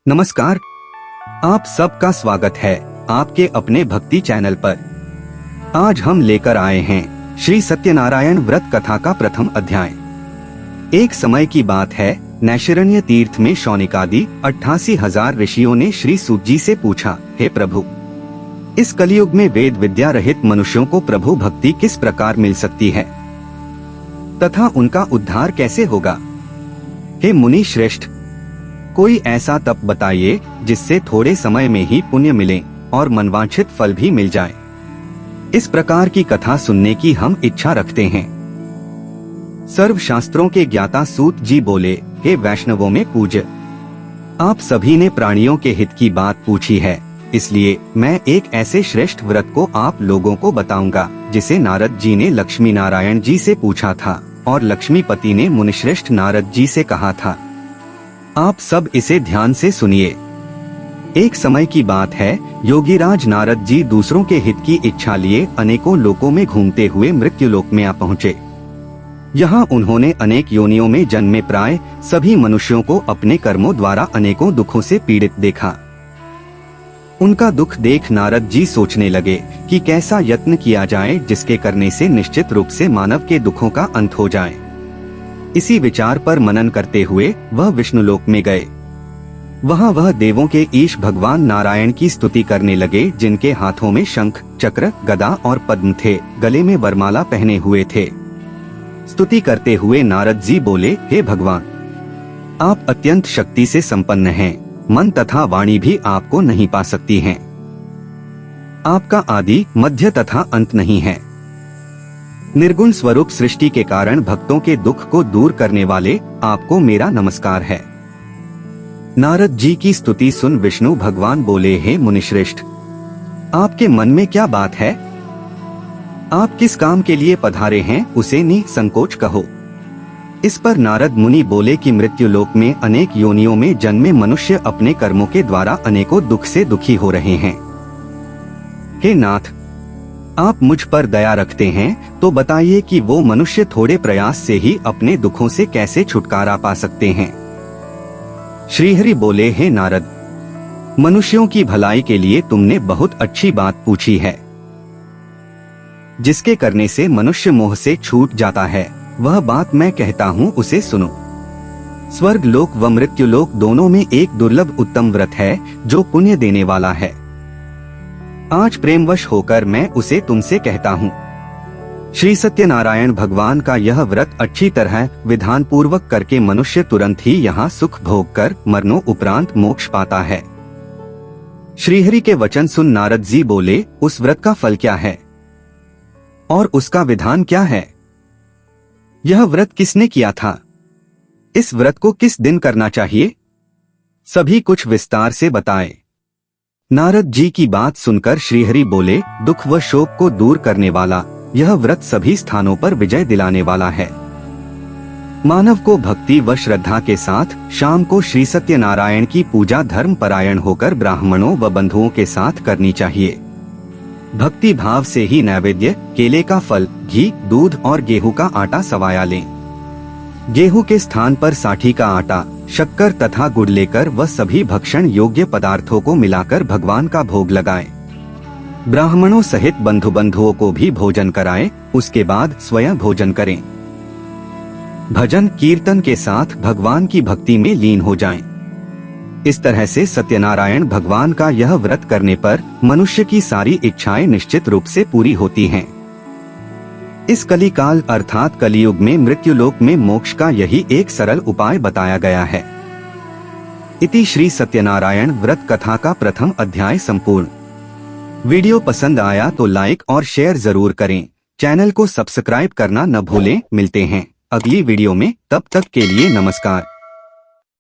नमस्कार, आप सबका स्वागत है आपके अपने भक्ति चैनल पर। आज हम लेकर आए हैं श्री सत्यनारायण व्रत कथा का प्रथम अध्याय। एक समय की बात है, नैशिरण्य तीर्थ में शौनिकादि 88,000 ऋषियों ने श्री सूत जी से पूछा, हे प्रभु, इस कलयुग में वेद विद्या रहित मनुष्यों को प्रभु भक्ति किस प्रकार मिल सकती है तथा उनका उद्धार कैसे होगा? हे मुनि श्रेष्ठ, कोई ऐसा तप बताइए जिससे थोड़े समय में ही पुण्य मिले और मनवांछित फल भी मिल जाए। इस प्रकार की कथा सुनने की हम इच्छा रखते हैं। सर्व शास्त्रों के ज्ञाता सूत जी बोले, हे वैष्णवों में पूज्य, आप सभी ने प्राणियों के हित की बात पूछी है, इसलिए मैं एक ऐसे श्रेष्ठ व्रत को आप लोगों को बताऊंगा जिसे नारद जी ने लक्ष्मी नारायण जी से पूछा था और लक्ष्मीपति ने मुनिश्रेष्ठ नारद जी से कहा था। आप सब इसे ध्यान से सुनिए। एक समय की बात है, योगीराज नारद जी दूसरों के हित की इच्छा लिए अनेकों लोकों में घूमते हुए मृत्युलोक में आ पहुँचे। यहाँ उन्होंने अनेक योनियों में जन्मे प्राय सभी मनुष्यों को अपने कर्मों द्वारा अनेकों दुखों से पीड़ित देखा। उनका दुख देख नारद जी सोचने लगे कि कैसा यत्न किया जाए जिसके करने से निश्चित रूप से मानव के दुखों का अंत हो जाए। इसी विचार पर मनन करते हुए वह विष्णुलोक में गए। वहाँ वह देवों के ईश भगवान नारायण की स्तुति करने लगे, जिनके हाथों में शंख, चक्र, गदा और पद्म थे, गले में वरमाला पहने हुए थे। स्तुति करते हुए नारद जी बोले, हे भगवान, आप अत्यंत शक्ति से संपन्न हैं, मन तथा वाणी भी आपको नहीं पा सकती हैं। आपका आदि, मध्य तथा अंत नहीं है। निर्गुण स्वरूप सृष्टि के कारण भक्तों के दुख को दूर करने वाले आपको मेरा नमस्कार है। नारद जी की स्तुति सुन विष्णु भगवान बोले, हे मुनिश्रेष्ठ, आपके मन में क्या बात है? आप किस काम के लिए पधारे हैं उसे निसंकोच कहो। इस पर नारद मुनि बोले कि मृत्युलोक में अनेक योनियों में जन्मे मनुष्य अपने कर्मों के द्वारा अनेकों दुख से दुखी हो रहे हैं। हे नाथ, आप मुझ पर दया रखते हैं तो बताइए कि वो मनुष्य थोड़े प्रयास से ही अपने दुखों से कैसे छुटकारा पा सकते हैं। श्रीहरि बोले, हे नारद, मनुष्यों की भलाई के लिए तुमने बहुत अच्छी बात पूछी है। जिसके करने से मनुष्य मोह से छूट जाता है, वह बात मैं कहता हूँ, उसे सुनो। स्वर्ग लोक व मृत्युलोक दोनों में एक दुर्लभ उत्तम व्रत है जो पुण्य देने वाला है। आज प्रेमवश होकर मैं उसे तुमसे कहता हूँ। श्री सत्यनारायण भगवान का यह व्रत अच्छी तरह विधान पूर्वक करके मनुष्य तुरंत ही यहाँ सुख भोग कर मरणों उपरांत मोक्ष पाता है। श्रीहरि के वचन सुन नारद जी बोले, उस व्रत का फल क्या है और उसका विधान क्या है? यह व्रत किसने किया था? इस व्रत को किस दिन करना चाहिए? सभी कुछ विस्तार से बताए। नारद जी की बात सुनकर श्रीहरि बोले, दुख व शोक को दूर करने वाला यह व्रत सभी स्थानों पर विजय दिलाने वाला है। मानव को भक्ति व श्रद्धा के साथ शाम को श्री सत्यनारायण की पूजा धर्म परायण होकर ब्राह्मणों व बंधुओं के साथ करनी चाहिए। भक्ति भाव से ही नैवेद्य, केले का फल, घी, दूध और गेहूं का आटा सवाया लें। गेहूं के स्थान पर साठी का आटा, शक्कर तथा गुड़ लेकर वह सभी भक्षण योग्य पदार्थों को मिलाकर भगवान का भोग लगाएं। ब्राह्मणों सहित बंधु बंधुओं को भी भोजन कराएं, उसके बाद स्वयं भोजन करें। भजन कीर्तन के साथ भगवान की भक्ति में लीन हो जाएं। इस तरह से सत्यनारायण भगवान का यह व्रत करने पर मनुष्य की सारी इच्छाएं निश्चित रूप से पूरी होती हैं। इस कलिकाल अर्थात कलियुग में मृत्युलोक में मोक्ष का यही एक सरल उपाय बताया गया है। इति श्री सत्यनारायण व्रत कथा का प्रथम अध्याय संपूर्ण। वीडियो पसंद आया तो लाइक और शेयर जरूर करें। चैनल को सब्सक्राइब करना न भूलें। मिलते हैं अगली वीडियो में, तब तक के लिए नमस्कार।